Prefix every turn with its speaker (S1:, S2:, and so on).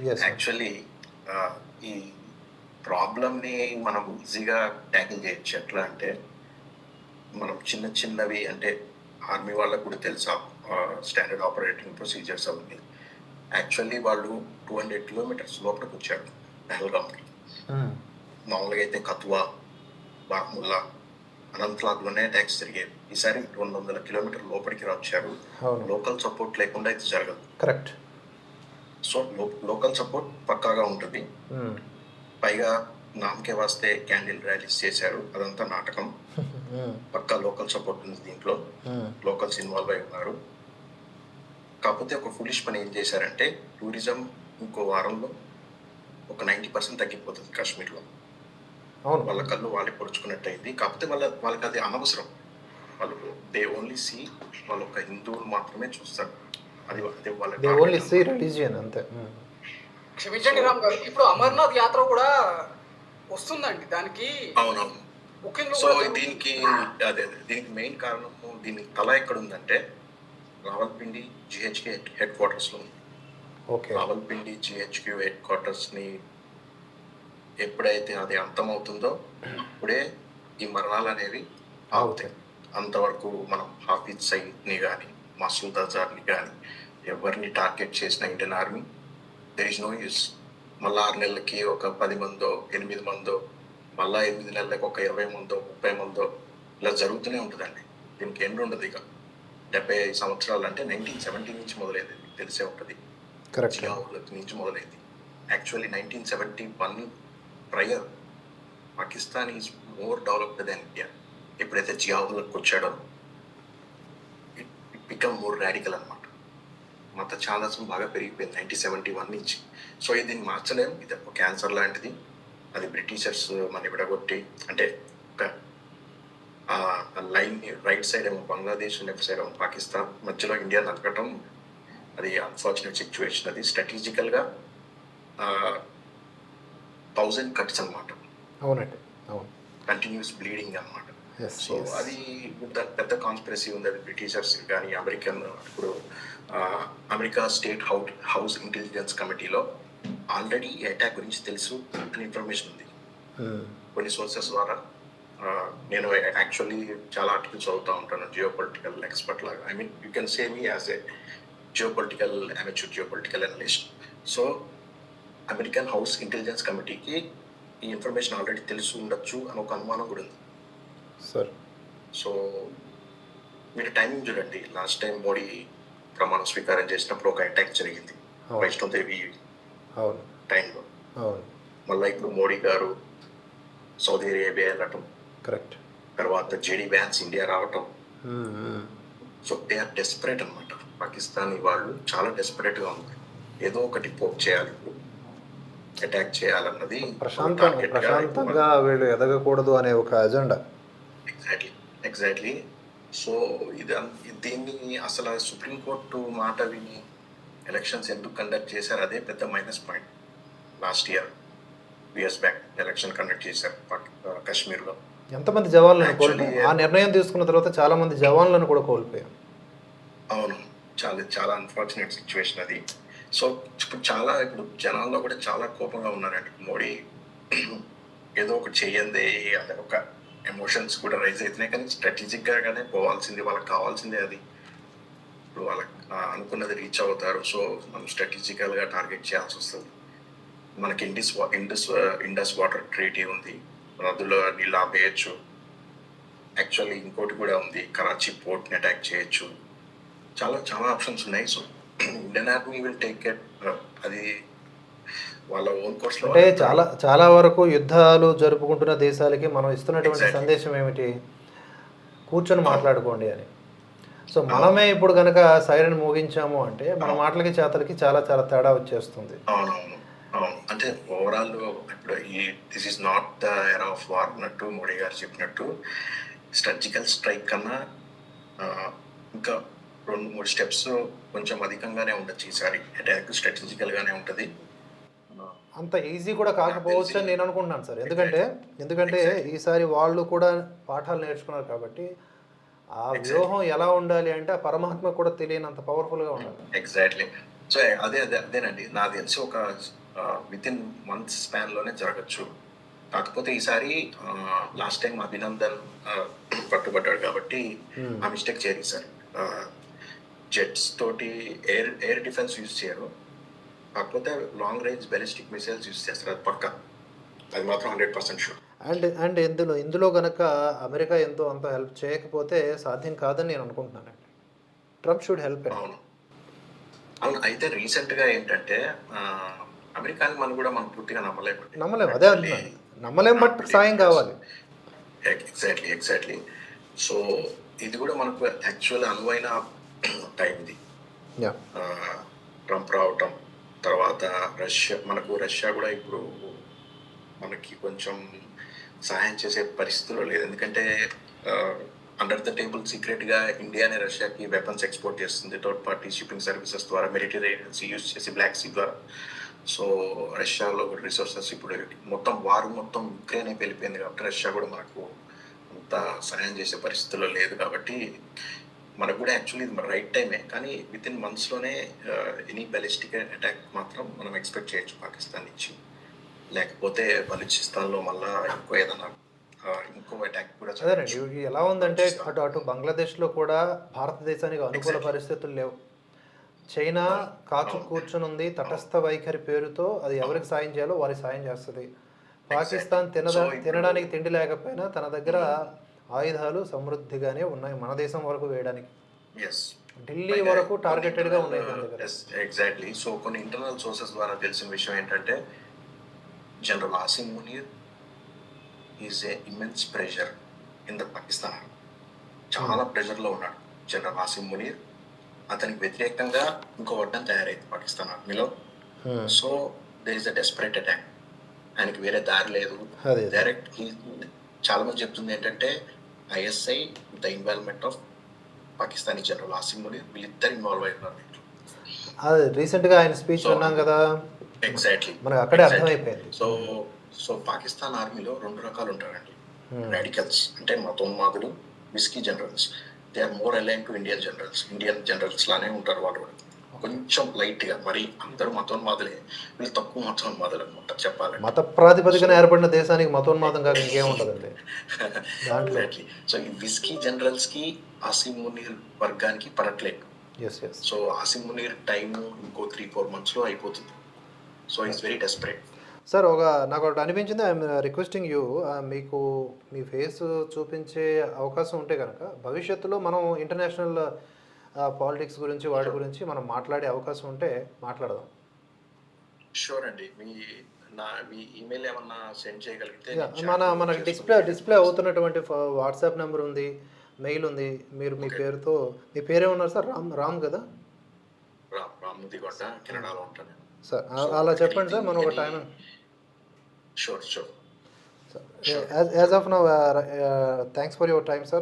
S1: Yes sir.
S2: Actually ఈ ప్రాబ్లమ్‌ని మనం ఈజీగా ట్యాకిల్ చేయొచ్చు. ఎట్లా అంటే, మనం చిన్న చిన్నవి అంటే ఆర్మీ వాళ్ళకి కూడా తెలుసా స్టాండర్డ్ ఆపరేటింగ్ ప్రొసీజర్స్ అవన్నీ. యాక్చువల్లీ వాళ్ళు 200 కిలోమీటర్స్ లోపలికొచ్చారు పహల్గామ్‌కి.
S1: హ్మ్.
S2: మామూలుగా అయితే కథువా, బారాముల్లా, అనంతనాగ్‌లోనే అటాక్స్ జరిగేవి. ఈసారి 200 కిలోమీటర్ల లోపలికి వచ్చారు.
S1: అవును.
S2: లోకల్ సపోర్ట్ లేకుండా ఇది జరగదు.
S1: కరెక్ట్.
S2: సో, లోకల్ సపోర్ట్ పక్కాగా ఉంటుంది.
S1: హ్మ్.
S2: పైగా నామకే వాస్తే క్యాండిల్ ర్యాలీస్ చేశారు. అదంతా నాటకం.
S1: హ్మ్.
S2: పక్కా లోకల్ సపోర్ట్ ఉంది దీంట్లో.
S1: హ్మ్.
S2: లోకల్స్ ఇన్వాల్వ్ అయి ఉన్నారు. కాకపోతే ఒక ఫులిష్ పని ఏం చేశారంటే, టూరిజం ఇంకో వారంలో ఒక 90% తగ్గిపోతుంది కాశ్మీర్‌లో.
S1: అవును.
S2: వాళ్ళ కళ్ళు వాళ్ళే పొడుచుకున్నట్టయింది. కాకపోతే వాళ్ళకది అనవసరం. వాళ్ళు దే ఓన్లీ సీ వాళ్ళొక హిందువులు మాత్రమే చూస్తారు. అది అదే వాళ్ళ
S1: దే
S2: టార్గెట్
S1: ఓన్లీ సీ
S2: అన్నమాట.
S1: రిలీజియన్ అంతే. హ్మ్.
S3: క్షమించండి రామ్ గారు. ఇప్పుడు అమర్నాథ్ యాత్ర కూడా వస్తుందండి. దానికి
S2: అవునవును.
S3: బుకింగ్‌లు
S2: సో,
S3: కూడా జరుగుతుంది.
S2: దీనికి అదే. దీనికి మెయిన్ కారణము దీని తల ఎక్కడుందంటే, రావల్పిండి జీహెచ్‌కే హెడ్ క్వార్టర్స్‌లో ఉంది.
S1: ఓకే.
S2: రావల్పిండి జీహెచ్‌క్యూ హెడ్ క్వార్టర్స్‌ని ఎప్పుడైతే అది అంతమవుతుందో, అప్పుడే ఈ మరణాలనేవి ఆగుతాయి. అంతవరకు మనం హాఫిజ్ సయీద్‌ని గానీ, మసూద్ అజార్‌ని గానీ, ఎవరిని టార్గెట్ చేసిన Indian army there is no use. మళ్ళా 6 నెలలకి ఒక 10 మందో, 8 మందో, మళ్ళా 8 నెలలకి ఒక 20 మందో, 30 మందో ఇలా జరుగుతూనే ఉంటదండి. దీనికి ఎండ్ ఉండదు ఇక. 75 సంవత్సరాలు అంటే 1970 నుంచి మొదలైంది. మీకు తెలిసే ఉంటది.
S1: కరెక్ట్.
S2: జియా ఉల్ హక్ నుంచి మొదలైంది. Actually 1971 prior Pakistan is more developed than India. ఎప్పుడైతే జియా ఉల్ హక్ వచ్చాడో ఇట్ బికమ్ మోర్ రాడికల్ అనమాట. మత ఛాందసం బాగా పెరిగిపోయింది 1971 నుంచి. సో, దీన్ని మార్చలేం. ఇది ఒక క్యాన్సర్ లాంటిది. అది బ్రిటిషర్స్ మన విడగొట్టి అంటే ఒక లైన్‌ని రైట్ సైడ్ ఏమో బంగ్లాదేశ్, లెఫ్ట్ సైడ్ ఏమో పాకిస్తాన్, మధ్యలో ఇండియా నలగటం అది అన్‌ఫార్చునేట్ సిట్యుయేషన్. అది స్ట్రాటజికల్‌గా 1000 కట్స్ అనమాట.
S1: అవునండి. అవును.
S2: కంటిన్యూస్ బ్లీడింగ్ అనమాట.
S1: యెస్.
S2: సో, అది పెద్ద కాన్స్పిరసీ ఉంది. అది బ్రిటిషర్స్ కానీ అమెరికన్ ఇప్పుడు అమెరికా స్టేట్ హౌస్ ఇంటెలిజెన్స్ కమిటీలో ఆల్రెడీ ఈ అటాక్ గురించి తెలుసు అని ఇన్ఫర్మేషన్ ఉంది.
S1: హ్మ్.
S2: కొన్ని సోర్సెస్ ద్వారా నేను యాక్చువల్లీ చాలా ఆర్టికల్స్ చదువుతూ ఉంటాను జియో పొలిటికల్ ఎక్స్పర్ట్ లాగా. I mean you can say me as a geo political amateur geo political analyst. So, American house intelligence కమిటీకి ఈ ఇన్ఫర్మేషన్ ఆల్రెడీ తెలిసి ఉండొచ్చు అని ఒక అనుమానం కూడా ఉంది.
S1: సార్.
S2: సో, మీరు టైమింగ్ చూడండి. లాస్ట్ టైం మోడీ ప్రమాణ స్వీకారం చేసినప్పుడు ఒక అటాక్ జరిగింది
S1: అవును.
S2: వైష్ణోదేవి
S1: అవును.
S2: టైంలో.
S1: అవును.
S2: మళ్ళీ ఇప్పుడు మోడీ గారు సౌదీ అరేబియా వెళ్ళటం,
S1: కరెక్ట్.
S2: తర్వాత జేడీ వ్యాన్స్ ఇండియా రావటం.
S1: హ్మ్. హ్మ్.
S2: సో, దే ఆర్ డెస్పరేట్ అనమాట. పాకిస్తానీ వాళ్ళు చాలా డెస్పరేట్గా ఉంది. ఏదో ఒకటి పోక్ చేయాలి ఇప్పుడు, అటాక్ చేయాలన్నది
S1: ప్రశాంతంగా వీళ్ళు ఎదగకూడదు అనే ఒక అజెండా.
S2: ఎగ్జాక్ట్లీ. సో, దీన్ని అసలు సుప్రీంకోర్టు మాట విని ఎలక్షన్స్ ఎందుకు కండక్ట్ చేశారు అదే పెద్ద minus point. Last year 2 years back election conduct చేశారు కాశ్మీర్లో.
S1: ఎంతమంది జవాన్లను కోల్పోయాం. ఆ నిర్ణయం తీసుకున్న తర్వాత చాలా మంది జవాన్లను కూడా కోల్పోయాం.
S2: అవును. చాలా అన్ఫార్చునేట్ సిచ్యువేషన్ అది. సో, ఇప్పుడు జనాల్లో కూడా చాలా కోపంగా ఉన్నారండి. మోడీ ఏదో ఒకటి చెయ్యందే అనే ఒక ఎమోషన్స్ కూడా రైజ్ అవుతున్నాయి. కానీ స్ట్రాటజిక్‌గానే పోవాల్సింది. వాళ్ళకి కావాల్సిందే అది. ఇప్పుడు వాళ్ళకి అనుకున్నది రీచ్ అవుతారు. సో, మనం స్ట్రాటజికల్‌గా టార్గెట్ చేయాల్సి వస్తుంది. మనకి ఇండస్ వాటర్ ట్రీటీ ఉంది. నదుల్లో నీళ్ళు ఆపేయచ్చు. యాక్చువల్లీ ఇంకోటి కూడా ఉంది. కరాచీ పోర్ట్‌ని అటాక్ చేయొచ్చు. చాలా ఆప్షన్స్ ఉన్నాయి. So, Indian army will take it. అది వాళ్ళ ఓన్ కోర్స్‌లో
S1: అంటే చాలా వరకు యుద్ధాలు జరుపుకుంటున్న దేశాలకి మనం ఇస్తున్నటువంటి సందేశం ఏమిటి? కూర్చొని మాట్లాడుకోండి అని. సో, మనమే ఇప్పుడు గనక సైరన్ మోగించాము అంటే మన మాటలకి చేతలకి చాలా తేడా వచ్చేస్తుంది.
S2: అవునవును. అంటే ఓవరాల్ ఇప్పుడు this is not the era of war అన్నట్టు మోడీ గారు చెప్పినట్టు స్ట్రాటజికల్ స్ట్రైక్ కన్నా ఇంకా 2-3 స్టెప్స్ కొంచెం అధికంగానే ఉండొచ్చు ఈసారి. అటాక్ స్ట్రాటజికల్‌గానే ఉంటది.
S1: అంత ఈజీ కూడా కాకపోవచ్చు అని నేను అనుకుంటున్నాను సార్. ఎందుకంటే ఈసారి వాళ్ళు కూడా పాఠాలు నేర్చుకున్నారు కాబట్టి ఆ వ్యూహం ఎలా ఉండాలి అంటే ఆ పరమాత్మ కూడా తెలియనంత పవర్ఫుల్గా ఉండాలి.
S2: ఎగ్జాక్ట్లీ. సో అదేనండి నాకు తెలిసి ఒక విత్ ఇన్ మంత్ స్పాన్ లోనే జరగచ్చు. కాకపోతే ఈసారి లాస్ట్ టైం అభినందన్ పట్టుబడ్డాడు కాబట్టి ఆ మిస్టేక్ చేయరు సార్. జెట్స్ తోటి ఎయిర్ డిఫెన్స్ యూజ్ చేయరు, కాకపోతే లాంగ్ రేంజ్ బెలిస్టిక్ మిసైల్స్ యూజ్ చేస్తారు, అది పక్క, అది మాత్రం 100% షూర్.
S1: అండ్ ఇందులో కనుక అమెరికా ఎంతో అంత హెల్ప్ చేయకపోతే సాధ్యం కాదని నేను అనుకుంటున్నానండి. Trump should help.
S2: అవును అవును. అయితే రీసెంట్ గా ఏంటంటే అమెరికాని మనం కూడా మనం పూర్తిగా
S1: నమ్మలేము, అదే అంటున్నాను, నమ్మలేం, బట్ సాయం కావాలి.
S2: ఎగ్జాక్ట్లీ. సో ఇది కూడా మనకు యాక్చువల్ అనువైన టైం ఇది.
S1: యా,
S2: ట్రంప్ రావటం తర్వాత రష్యా కూడా ఇప్పుడు మనకి కొంచెం సహాయం చేసే పరిస్థితిలో లేదు. ఎందుకంటే అండర్ ద టేబుల్ సీక్రెట్ గా ఇండియానే రష్యాకి వెపన్స్ ఎక్స్పోర్ట్ చేస్తుంది థర్డ్ పార్టీ షిప్పింగ్ సర్వీసెస్ ద్వారా, మిలిటరీ ఏజెన్సీ యూజ్ చేసి బ్లాక్ సీ ద్వారా. సో రష్యాలో రిసోర్సెస్ ఇప్పుడు మొత్తం యుక్రెయిన్ అయిపోయి వెళ్ళిపోయింది కాబట్టి రష్యా కూడా మనకు అంత సహాయం చేసే పరిస్థితిలో లేదు. కాబట్టి మనకు కూడా యాక్చువల్లీ ఇది రైట్ టైమే, కానీ విత్ ఇన్ మంత్స్లోనే ఎనీ బలిస్టిక్ అటాక్ మాత్రం మనం ఎక్స్పెక్ట్ చేయొచ్చు పాకిస్తాన్ నుంచి. లేకపోతే బలూచిస్తాన్లో మళ్ళీ ఇంకో అటాక్ కూడా.
S1: అదేనండి, ఇవి ఎలా ఉందంటే అటు బంగ్లాదేశ్లో కూడా భారతదేశానికి అనుకూల పరిస్థితులు లేవు. చైనా కాచు కూర్చుని ఉంది, తటస్థ వైఖరి పేరుతో అది ఎవరికి సాయం చేయాలో వారికి సాయం చేస్తుంది. పాకిస్తాన్ తినడానికి తిండి లేకపోయినా తన దగ్గర ఆయుధాలు సమృద్ధిగానే ఉన్నాయి మన దేశం వరకు వేయడానికి. ఢిల్లీ వరకు టార్గెటెడ్గా ఉన్నాయి మన దగ్గర.
S2: ఎగ్జాక్ట్లీ. సో కొన్ని ఇంటర్నల్ సోర్సెస్ ద్వారా తెలిసిన విషయం ఏంటంటే general Asim Munir is a immense pressure in the Pakistan. చాలా ప్రెషర్లో ఉన్నాడు జనరల్ ఆసిమ్ మునీర్. అతనికి వ్యతిరేకంగా ఇంకో వర్గం తయారైంది పాకిస్తాన్ ఆర్మీలో. So there is a desperate attack. ఆయనకి వేరే దారి లేదు. డైరెక్ట్ చాలా మంది చెప్తుంది ఏంటంటే ISI the involvement of Pakistani general Asim Munir వీళ్ళిద్దరు ఇన్వాల్వ్ అయినారు.
S1: అది రీసెంట్గా ఆయన స్పీచ్ విన్నాం కదా.
S2: ఎగ్జాక్ట్లీ,
S1: మనకు అక్కడే అర్థమైపోయింది.
S2: సో పాకిస్తాన్ ఆర్మీలో 2 రకాలు ఉంటారండి. రాడికల్స్ అంటే మతోన్మాదులు, విస్కీ generals. They are more align to Indian generals లానే ఉంటారు వాళ్ళు కూడా. కొంచెం లైట్ గా, మరి అందరూ మతోన్మాదులే, వీళ్ళు తక్కువ మతోన్మాదులు అనమాట చెప్పాలి.
S1: మత ప్రాతిపదికన ఏర్పడిన దేశానికి మతోన్మాదం కాక ఇంకేముంటదండి దాంట్లో.
S2: సో ఈ విస్కీ జనరల్స్ కి ఆసిమ్ మునీర్ వర్గానికి పడట్లేదు. సో ఆసిమ్ మునీర్ టైం ఇంకో 3-4 months లో అయిపోతుంది. So it's very desperate.
S1: Sir, నాకు ఒకటి అనిపించింది, ఐఎమ్ రిక్వెస్టింగ్ యూ, మీకు మీ ఫేస్ చూపించే అవకాశం ఉంటే కనుక భవిష్యత్తులో మనం ఇంటర్నేషనల్ పాలిటిక్స్ గురించి వాటి గురించి మనం మాట్లాడే అవకాశం ఉంటే మాట్లాడదాం.
S2: షూర్ అండి. మీ ఈమెయిల్ ఏమన్నా సెండ్ చేయగలిగితే
S1: మనకి డిస్ప్లే అవుతున్నటువంటి వాట్సాప్ నెంబర్ ఉంది, మెయిల్ ఉంది. మీరు మీ పేరుతో, మీ పేరేమన్నారు సార్? రామ్ కదా?
S2: రామ్ దిగొండ, కెనడాలో ఉంటాను
S1: సార్. అలా చెప్పండి సార్, మనం ఒక time.
S2: Sure.
S1: As of now, thanks for your time, sir.